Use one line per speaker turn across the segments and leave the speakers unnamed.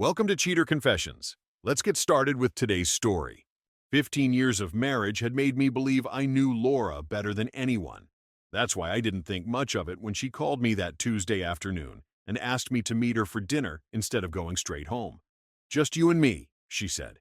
Welcome to Cheater Confessions. Let's get started with today's story. 15 years of marriage had made me believe I knew Laura better than anyone. That's why I didn't think much of it when she called me that Tuesday afternoon and asked me to meet her for dinner instead of going straight home. "Just you and me," she said.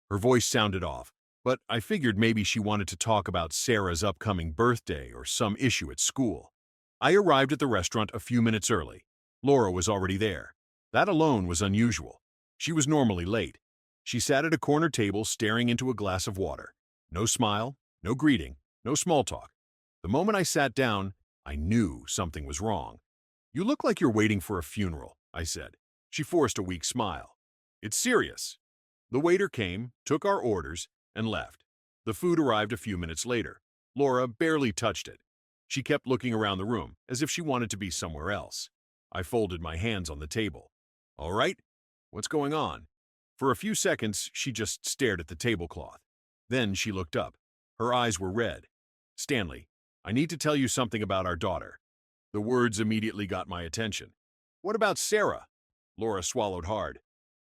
Her voice sounded off, but I figured maybe she wanted to talk about Sarah's upcoming birthday or some issue at school. I arrived at the restaurant a few minutes early. Laura was already there. That alone was unusual. She was normally late. She sat at a corner table staring into a glass of water. No smile, no greeting, no small talk. The moment I sat down, I knew something was wrong. "You look like you're waiting for a funeral," I said. She forced a weak smile. "It's serious." The waiter came, took our orders, and left. The food arrived a few minutes later. Laura barely touched it. She kept looking around the room, as if she wanted to be somewhere else. I folded my hands on the table. "All right? What's going on?" For a few seconds, she just stared at the tablecloth. Then she looked up. Her eyes were red. "Stanley, I need to tell you something about our daughter." The words immediately got my attention. "What about Sarah?" Laura swallowed hard.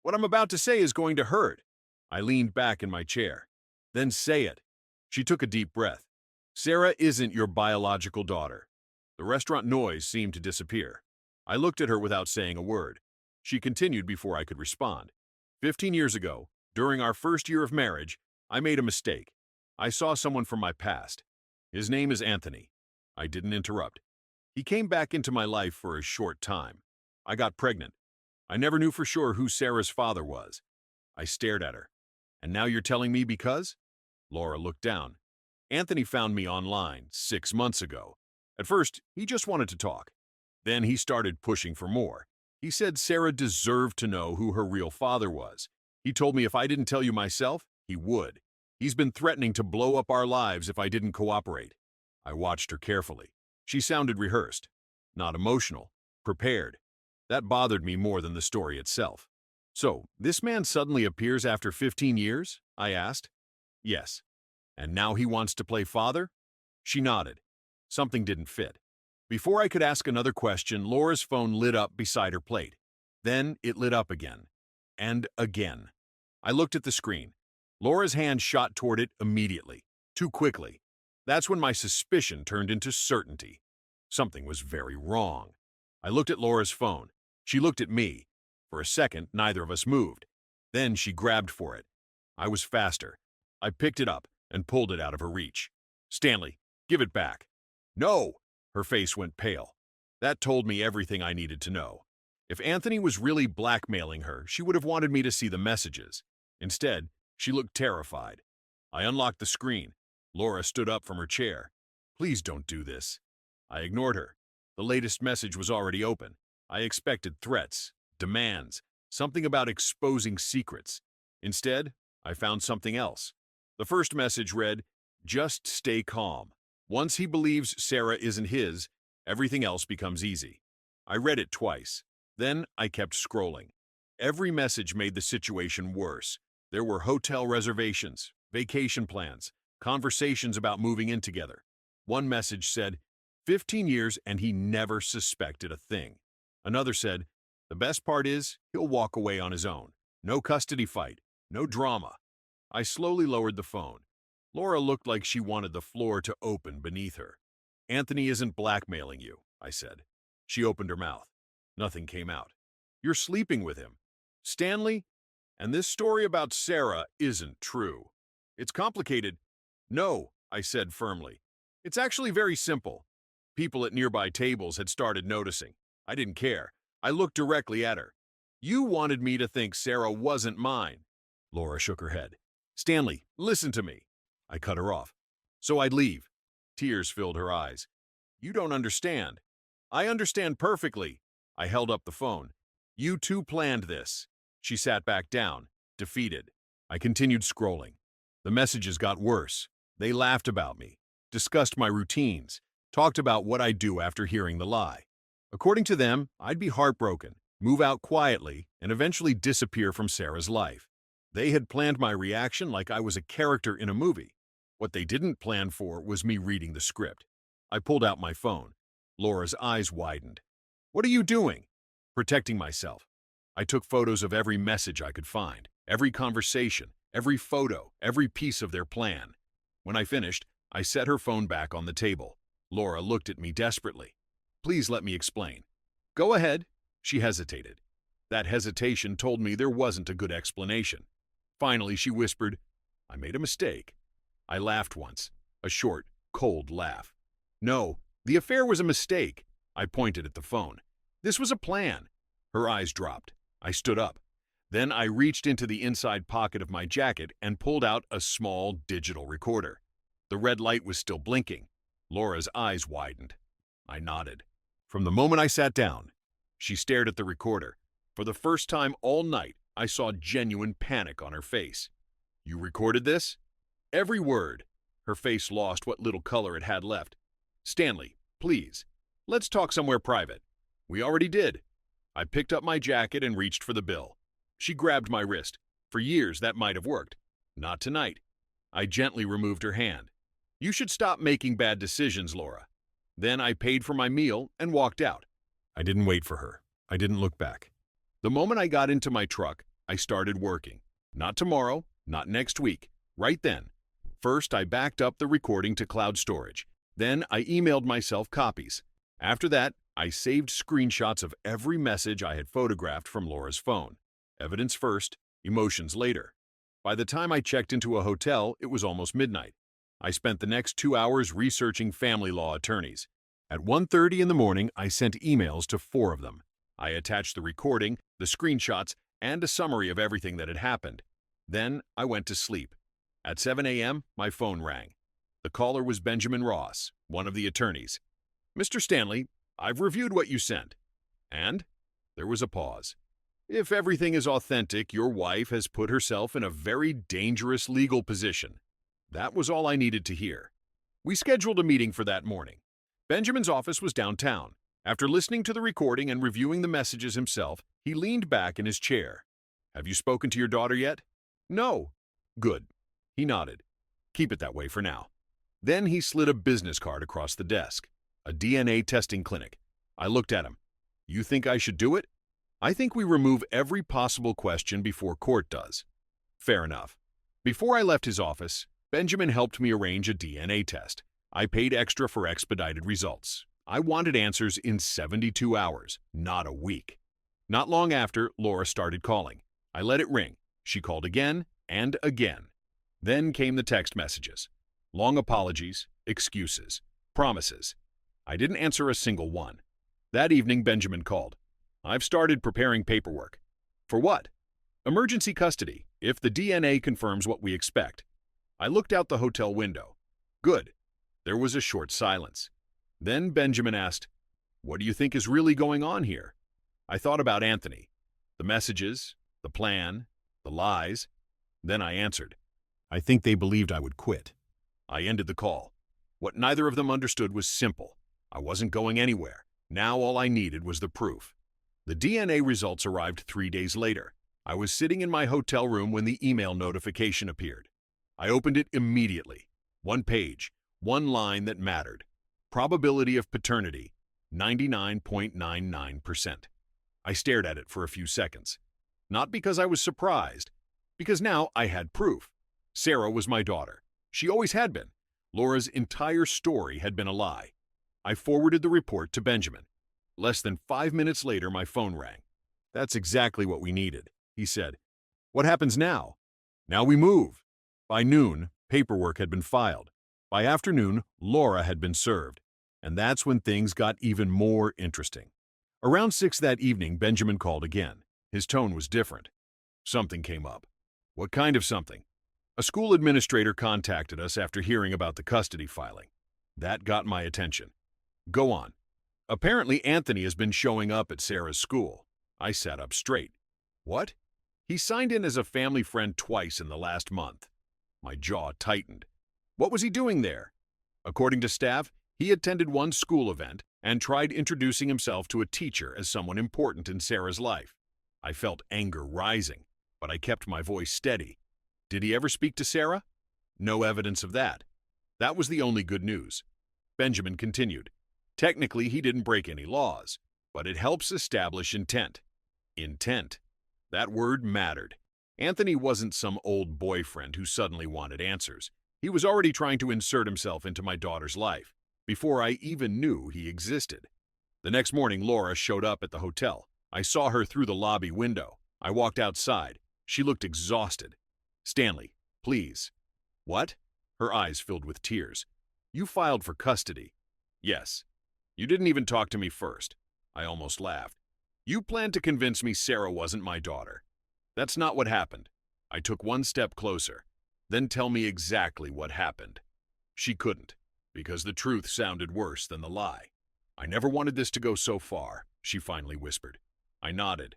"What I'm about to say is going to hurt." I leaned back in my chair. "Then say it." She took a deep breath. "Sarah isn't your biological daughter." The restaurant noise seemed to disappear. I looked at her without saying a word. She continued before I could respond. 15 years ago, during our first year of marriage, I made a mistake. I saw someone from my past. His name is Anthony. I didn't interrupt. He came back into my life for a short time. I got pregnant. I never knew for sure who Sarah's father was. I stared at her. "And now you're telling me because?" Laura looked down. "Anthony found me online 6 months ago. At first, he just wanted to talk. Then he started pushing for more. He said Sarah deserved to know who her real father was. He told me if I didn't tell you myself, he would. He's been threatening to blow up our lives if I didn't cooperate." I watched her carefully. She sounded rehearsed, not emotional, prepared. That bothered me more than the story itself. "So, this man suddenly appears after 15 years?" I asked. "Yes. And now he wants to play father?" She nodded. Something didn't fit. Before I could ask another question, Laura's phone lit up beside her plate. Then it lit up again. And again. I looked at the screen. Laura's hand shot toward it immediately. Too quickly. That's when my suspicion turned into certainty. Something was very wrong. I looked at Laura's phone. She looked at me. For a second, neither of us moved. Then she grabbed for it. I was faster. I picked it up and pulled it out of her reach. "Stanley, give it back." "No!" Her face went pale. That told me everything I needed to know. If Anthony was really blackmailing her, she would have wanted me to see the messages. Instead, she looked terrified. I unlocked the screen. Laura stood up from her chair. "Please don't do this." I ignored her. The latest message was already open. I expected threats, demands, something about exposing secrets. Instead, I found something else. The first message read, "Just stay calm. Once he believes Sarah isn't his, everything else becomes easy." I read it twice. Then I kept scrolling. Every message made the situation worse. There were hotel reservations, vacation plans, conversations about moving in together. One message said, 15 years and he never suspected a thing. Another said, "The best part is, he'll walk away on his own. No custody fight, no drama." I slowly lowered the phone. Laura looked like she wanted the floor to open beneath her. "Anthony isn't blackmailing you," I said. She opened her mouth. Nothing came out. "You're sleeping with him." "Stanley? And this story about Sarah isn't true. It's complicated." "No," I said firmly. "It's actually very simple." People at nearby tables had started noticing. I didn't care. I looked directly at her. "You wanted me to think Sarah wasn't mine." Laura shook her head. "Stanley, listen to me." I cut her off. "So I'd leave." Tears filled her eyes. "You don't understand." "I understand perfectly." I held up the phone. "You two planned this." She sat back down, defeated. I continued scrolling. The messages got worse. They laughed about me, discussed my routines, talked about what I'd do after hearing the lie. According to them, I'd be heartbroken, move out quietly, and eventually disappear from Sarah's life. They had planned my reaction like I was a character in a movie. What they didn't plan for was me reading the script. I pulled out my phone. Laura's eyes widened. "What are you doing?" "Protecting myself." I took photos of every message I could find, every conversation, every photo, every piece of their plan. When I finished, I set her phone back on the table. Laura looked at me desperately. "Please let me explain." "Go ahead." She hesitated. That hesitation told me there wasn't a good explanation. Finally, she whispered, "I made a mistake." I laughed once, a short, cold laugh. "No, the affair was a mistake." I pointed at the phone. "This was a plan." Her eyes dropped. I stood up. Then I reached into the inside pocket of my jacket and pulled out a small digital recorder. The red light was still blinking. Laura's eyes widened. I nodded. From the moment I sat down, she stared at the recorder. For the first time all night, I saw genuine panic on her face. "You recorded this?" "Every word." Her face lost what little color it had left. "Stanley, please, let's talk somewhere private." "We already did." I picked up my jacket and reached for the bill. She grabbed my wrist. For years, that might have worked. Not tonight. I gently removed her hand. "You should stop making bad decisions, Laura." Then I paid for my meal and walked out. I didn't wait for her. I didn't look back. The moment I got into my truck, I started working. Not tomorrow, not next week, right then. First, I backed up the recording to cloud storage. Then I emailed myself copies. After that, I saved screenshots of every message I had photographed from Laura's phone. Evidence first, emotions later. By the time I checked into a hotel, it was almost midnight. I spent the next 2 hours researching family law attorneys. At 1:30 in the morning, I sent emails to 4 of them. I attached the recording, the screenshots, and a summary of everything that had happened. Then I went to sleep. At 7 a.m., my phone rang. The caller was Benjamin Ross, one of the attorneys. "Mr. Stanley, I've reviewed what you sent." "And?" There was a pause. "If everything is authentic, your wife has put herself in a very dangerous legal position." That was all I needed to hear. We scheduled a meeting for that morning. Benjamin's office was downtown. After listening to the recording and reviewing the messages himself, he leaned back in his chair. "Have you spoken to your daughter yet?" "No." "Good." He nodded. "Keep it that way for now." Then he slid a business card across the desk. "A DNA testing clinic." I looked at him. "You think I should do it?" "I think we remove every possible question before court does." "Fair enough." Before I left his office, Benjamin helped me arrange a DNA test. I paid extra for expedited results. I wanted answers in 72 hours, not a week. Not long after, Laura started calling. I let it ring. She called again and again. Then came the text messages. Long apologies, excuses, promises. I didn't answer a single one. That evening, Benjamin called. "I've started preparing paperwork." "For what?" "Emergency custody, if the DNA confirms what we expect." I looked out the hotel window. "Good." There was a short silence. Then Benjamin asked, "What do you think is really going on here?" I thought about Anthony, the messages, the plan, the lies. Then I answered, "I think they believed I would quit." I ended the call. What neither of them understood was simple. I wasn't going anywhere. Now all I needed was the proof. The DNA results arrived 3 days later. I was sitting in my hotel room when the email notification appeared. I opened it immediately. One page, one line that mattered. Probability of paternity, 99.99%. I stared at it for a few seconds. Not because I was surprised, because now I had proof. Sarah was my daughter. She always had been. Laura's entire story had been a lie. I forwarded the report to Benjamin. Less than 5 minutes later, my phone rang. "That's exactly what we needed," he said. "What happens now?" "Now we move." By noon, paperwork had been filed. By afternoon, Laura had been served. And that's when things got even more interesting. Around 6 that evening, Benjamin called again. His tone was different. Something came up. "What kind of something?" "A school administrator contacted us after hearing about the custody filing." That got my attention. "Go on." "Apparently Anthony has been showing up at Sarah's school." I sat up straight. "What?" "He signed in as a family friend twice in the last month." My jaw tightened. "What was he doing there?" "According to staff, he attended one school event and tried introducing himself to a teacher as someone important in Sarah's life." I felt anger rising, but I kept my voice steady. "Did he ever speak to Sarah?" "No evidence of that." That was the only good news. Benjamin continued. "Technically, he didn't break any laws, but it helps establish intent." Intent. That word mattered. Anthony wasn't some old boyfriend who suddenly wanted answers. He was already trying to insert himself into my daughter's life, before I even knew he existed. The next morning, Laura showed up at the hotel. I saw her through the lobby window. I walked outside. She looked exhausted. "Stanley, please." "What?" Her eyes filled with tears. "You filed for custody." "Yes." "You didn't even talk to me first." I almost laughed. "You planned to convince me Sarah wasn't my daughter." "That's not what happened." I took one step closer. "Then tell me exactly what happened." She couldn't, because the truth sounded worse than the lie. "I never wanted this to go so far," she finally whispered. I nodded.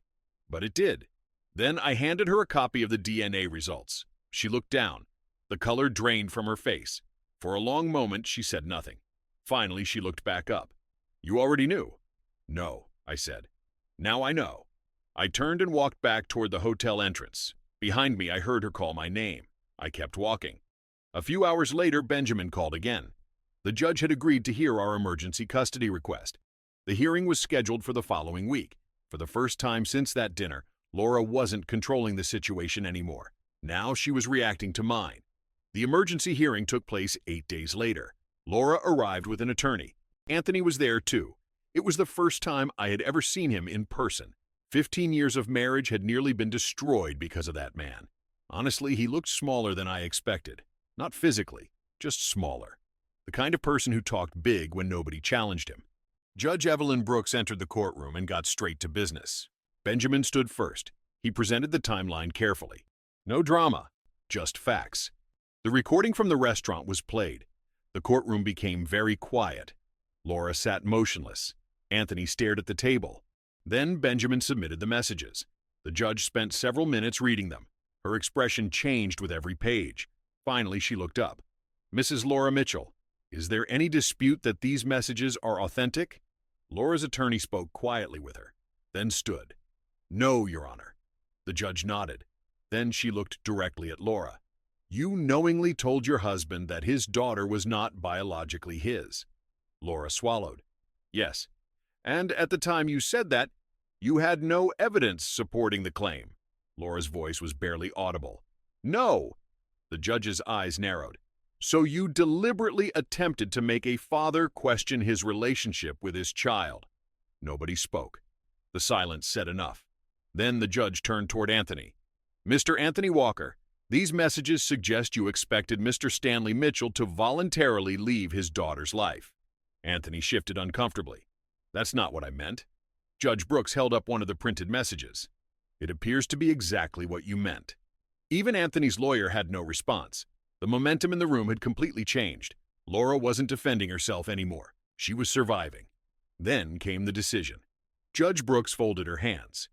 "But it did." Then I handed her a copy of the DNA results. She looked down. The color drained from her face. For a long moment, she said nothing. Finally, she looked back up. "You already knew?" "No," I said. "Now I know." I turned and walked back toward the hotel entrance. Behind me, I heard her call my name. I kept walking. A few hours later, Benjamin called again. The judge had agreed to hear our emergency custody request. The hearing was scheduled for the following week. For the first time since that dinner, Laura wasn't controlling the situation anymore. Now she was reacting to mine. The emergency hearing took place 8 days later. Laura arrived with an attorney. Anthony was there too. It was the first time I had ever seen him in person. 15 years of marriage had nearly been destroyed because of that man. Honestly, he looked smaller than I expected. Not physically, just smaller. The kind of person who talked big when nobody challenged him. Judge Evelyn Brooks entered the courtroom and got straight to business. Benjamin stood first. He presented the timeline carefully. No drama, just facts. The recording from the restaurant was played. The courtroom became very quiet. Laura sat motionless. Anthony stared at the table. Then Benjamin submitted the messages. The judge spent several minutes reading them. Her expression changed with every page. Finally, she looked up. "Mrs. Laura Mitchell, is there any dispute that these messages are authentic?" Laura's attorney spoke quietly with her, then stood. "No, Your Honor." The judge nodded. Then she looked directly at Laura. "You knowingly told your husband that his daughter was not biologically his." Laura swallowed. "Yes. And at the time you said that, you had no evidence supporting the claim." Laura's voice was barely audible. "No!" The judge's eyes narrowed. "So you deliberately attempted to make a father question his relationship with his child." Nobody spoke. The silence said enough. Then the judge turned toward Anthony. "Mr. Anthony Walker, these messages suggest you expected Mr. Stanley Mitchell to voluntarily leave his daughter's life." Anthony shifted uncomfortably. "That's not what I meant." Judge Brooks held up one of the printed messages. "It appears to be exactly what you meant." Even Anthony's lawyer had no response. The momentum in the room had completely changed. Laura wasn't defending herself anymore. She was surviving. Then came the decision. Judge Brooks folded her hands.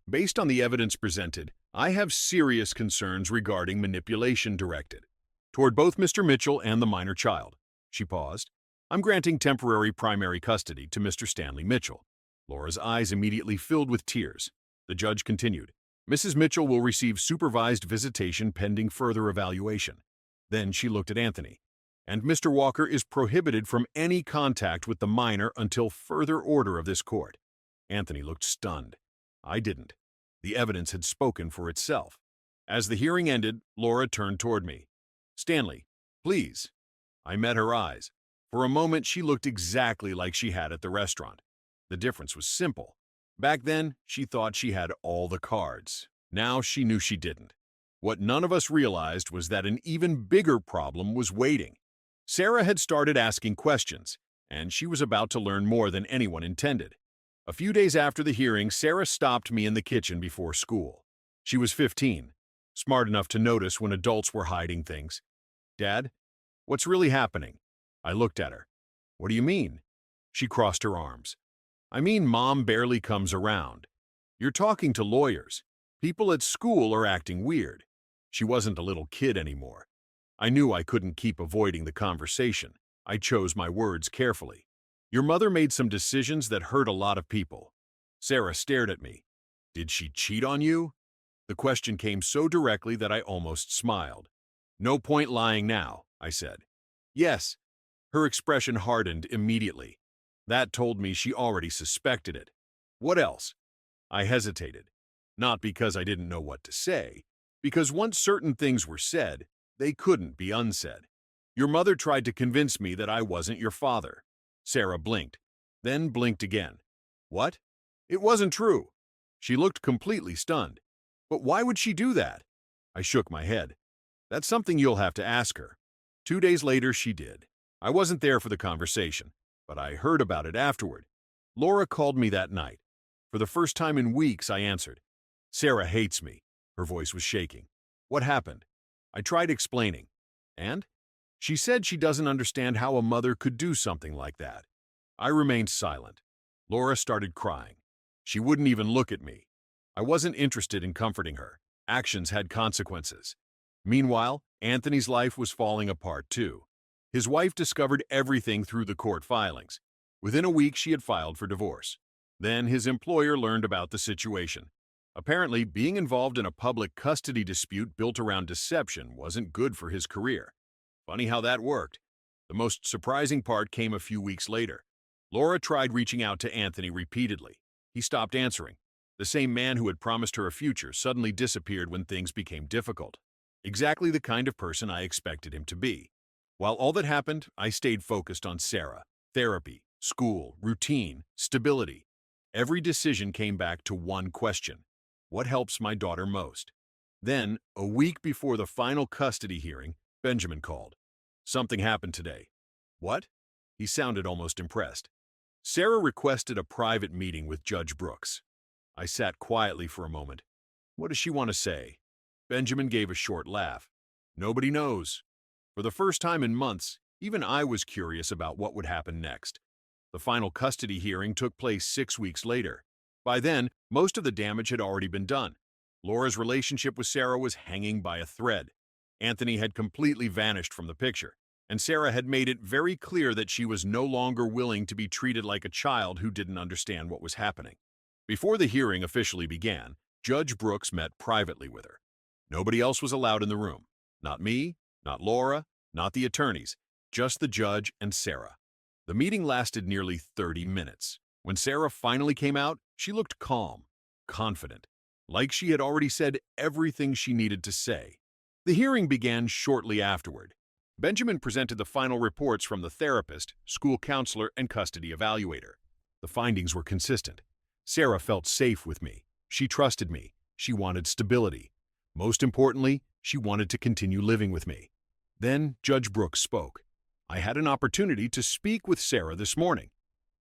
"Based on the evidence presented, I have serious concerns regarding manipulation directed toward both Mr. Mitchell and the minor child." She paused. "I'm granting temporary primary custody to Mr. Stanley Mitchell." Laura's eyes immediately filled with tears. The judge continued. "Mrs. Mitchell will receive supervised visitation pending further evaluation." Then she looked at Anthony. "And Mr. Walker is prohibited from any contact with the minor until further order of this court." Anthony looked stunned. I didn't. The evidence had spoken for itself. As the hearing ended, Laura turned toward me. "Stanley, please." I met her eyes. For a moment, she looked exactly like she had at the restaurant. The difference was simple. Back then, she thought she had all the cards. Now she knew she didn't. What none of us realized was that an even bigger problem was waiting. Sarah had started asking questions, and she was about to learn more than anyone intended. A few days after the hearing, Sarah stopped me in the kitchen before school. She was 15, smart enough to notice when adults were hiding things. "Dad, what's really happening?" I looked at her. "What do you mean?" She crossed her arms. "I mean, Mom barely comes around. You're talking to lawyers. People at school are acting weird." She wasn't a little kid anymore. I knew I couldn't keep avoiding the conversation. I chose my words carefully. "Your mother made some decisions that hurt a lot of people." Sarah stared at me. "Did she cheat on you?" The question came so directly that I almost smiled. "No point lying now," I said. "Yes." Her expression hardened immediately. That told me she already suspected it. "What else?" I hesitated. Not because I didn't know what to say, because once certain things were said, they couldn't be unsaid. Your mother tried to convince me that I wasn't your father. Sarah blinked, then blinked again. What? It wasn't true. She looked completely stunned. But why would she do that? I shook my head. That's something you'll have to ask her. 2 days later, she did. I wasn't there for the conversation, but I heard about it afterward. Laura called me that night. For the first time in weeks, I answered. Sarah hates me. Her voice was shaking. What happened? I tried explaining. And? She said she doesn't understand how a mother could do something like that. I remained silent. Laura started crying. She wouldn't even look at me. I wasn't interested in comforting her. Actions had consequences. Meanwhile, Anthony's life was falling apart too. His wife discovered everything through the court filings. Within a week, she had filed for divorce. Then his employer learned about the situation. Apparently, being involved in a public custody dispute built around deception wasn't good for his career. Funny how that worked. The most surprising part came a few weeks later. Laura tried reaching out to Anthony repeatedly. He stopped answering. The same man who had promised her a future suddenly disappeared when things became difficult. Exactly the kind of person I expected him to be. While all that happened, I stayed focused on Sarah, therapy, school, routine, stability. Every decision came back to one question. What helps my daughter most? Then, a week before the final custody hearing, Benjamin called. Something happened today. What? He sounded almost impressed. Sarah requested a private meeting with Judge Brooks. I sat quietly for a moment. What does she want to say? Benjamin gave a short laugh. Nobody knows. For the first time in months, even I was curious about what would happen next. The final custody hearing took place 6 weeks later. By then, most of the damage had already been done. Laura's relationship with Sarah was hanging by a thread. Anthony had completely vanished from the picture, and Sarah had made it very clear that she was no longer willing to be treated like a child who didn't understand what was happening. Before the hearing officially began, Judge Brooks met privately with her. Nobody else was allowed in the room. Not me, not Laura, not the attorneys, just the judge and Sarah. The meeting lasted nearly 30 minutes. When Sarah finally came out, she looked calm, confident, like she had already said everything she needed to say. The hearing began shortly afterward. Benjamin presented the final reports from the therapist, school counselor, and custody evaluator. The findings were consistent. Sarah felt safe with me. She trusted me. She wanted stability. Most importantly, she wanted to continue living with me. Then Judge Brooks spoke. I had an opportunity to speak with Sarah this morning.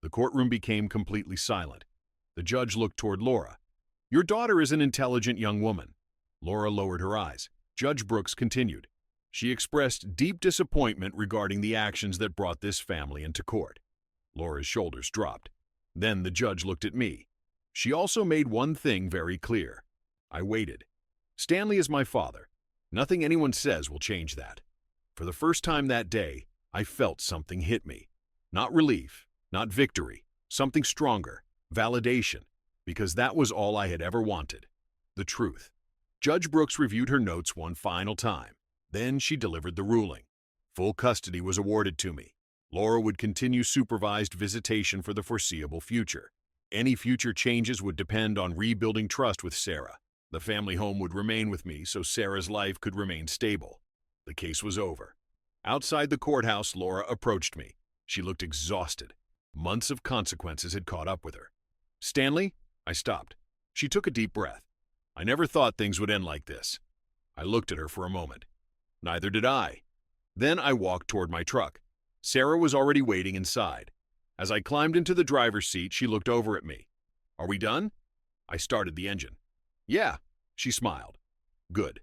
The courtroom became completely silent. The judge looked toward Laura. Your daughter is an intelligent young woman. Laura lowered her eyes. Judge Brooks continued. She expressed deep disappointment regarding the actions that brought this family into court. Laura's shoulders dropped. Then the judge looked at me. She also made one thing very clear. I waited. Stanley is my father. Nothing anyone says will change that. For the first time that day, I felt something hit me. Not relief, not victory, something stronger, validation, because that was all I had ever wanted. The truth. Judge Brooks reviewed her notes one final time. Then she delivered the ruling. Full custody was awarded to me. Laura would continue supervised visitation for the foreseeable future. Any future changes would depend on rebuilding trust with Sarah. The family home would remain with me so Sarah's life could remain stable. The case was over. Outside the courthouse, Laura approached me. She looked exhausted. Months of consequences had caught up with her. Stanley? I stopped. She took a deep breath. I never thought things would end like this. I looked at her for a moment. Neither did I. Then I walked toward my truck. Sarah was already waiting inside. As I climbed into the driver's seat, she looked over at me. Are we done? I started the engine. Yeah, she smiled. Good.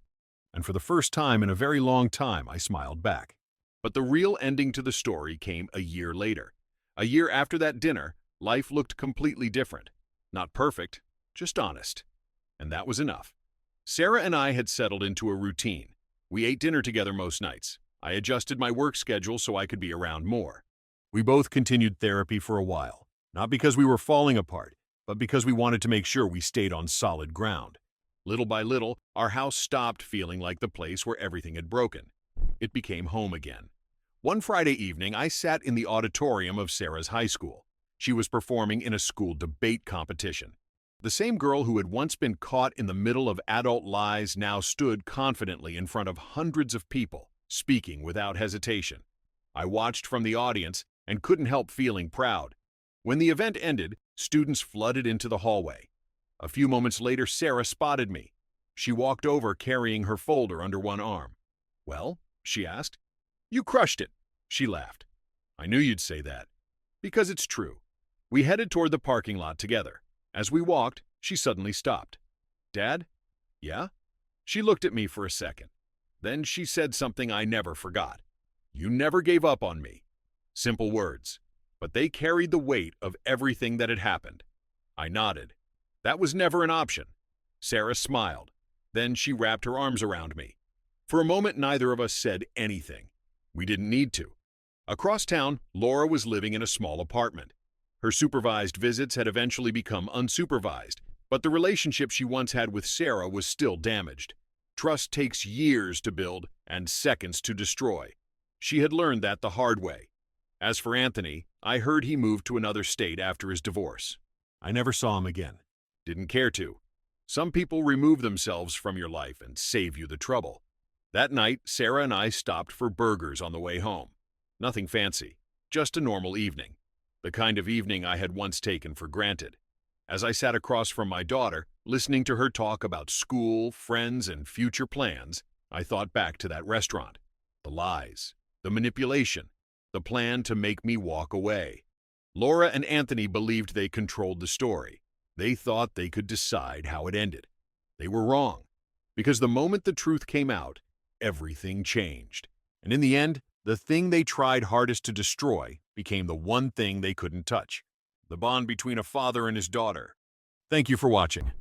And for the first time in a very long time, I smiled back. But the real ending to the story came a year later. A year after that dinner, life looked completely different. Not perfect, just honest. And that was enough. Sarah and I had settled into a routine. We ate dinner together most nights. I adjusted my work schedule so I could be around more. We both continued therapy for a while, not because we were falling apart, but because we wanted to make sure we stayed on solid ground. Little by little, our house stopped feeling like the place where everything had broken. It became home again. One Friday evening, I sat in the auditorium of Sarah's high school. She was performing in a school debate competition. The same girl who had once been caught in the middle of adult lies now stood confidently in front of hundreds of people, speaking without hesitation. I watched from the audience and couldn't help feeling proud. When the event ended, students flooded into the hallway. A few moments later, Sarah spotted me. She walked over carrying her folder under one arm. "Well?" she asked. "You crushed it," she laughed. "I knew you'd say that." Because it's true. We headed toward the parking lot together. As we walked, she suddenly stopped. "Dad?" "Yeah?" She looked at me for a second. Then she said something I never forgot. "You never gave up on me." Simple words, but they carried the weight of everything that had happened. I nodded. That was never an option. Sarah smiled. Then she wrapped her arms around me. For a moment, neither of us said anything. We didn't need to. Across town, Laura was living in a small apartment. Her supervised visits had eventually become unsupervised, but the relationship she once had with Sarah was still damaged. Trust takes years to build and seconds to destroy. She had learned that the hard way. As for Anthony, I heard he moved to another state after his divorce. I never saw him again. Didn't care to. Some people remove themselves from your life and save you the trouble. That night, Sarah and I stopped for burgers on the way home. Nothing fancy, just a normal evening. The kind of evening I had once taken for granted. As I sat across from my daughter, listening to her talk about school, friends, and future plans, I thought back to that restaurant. The lies, the manipulation, the plan to make me walk away. Laura and Anthony believed they controlled the story. They thought they could decide how it ended. They were wrong, because the moment the truth came out, everything changed. And in the end, the thing they tried hardest to destroy became the one thing they couldn't touch. The bond between a father and his daughter. Thank you for watching.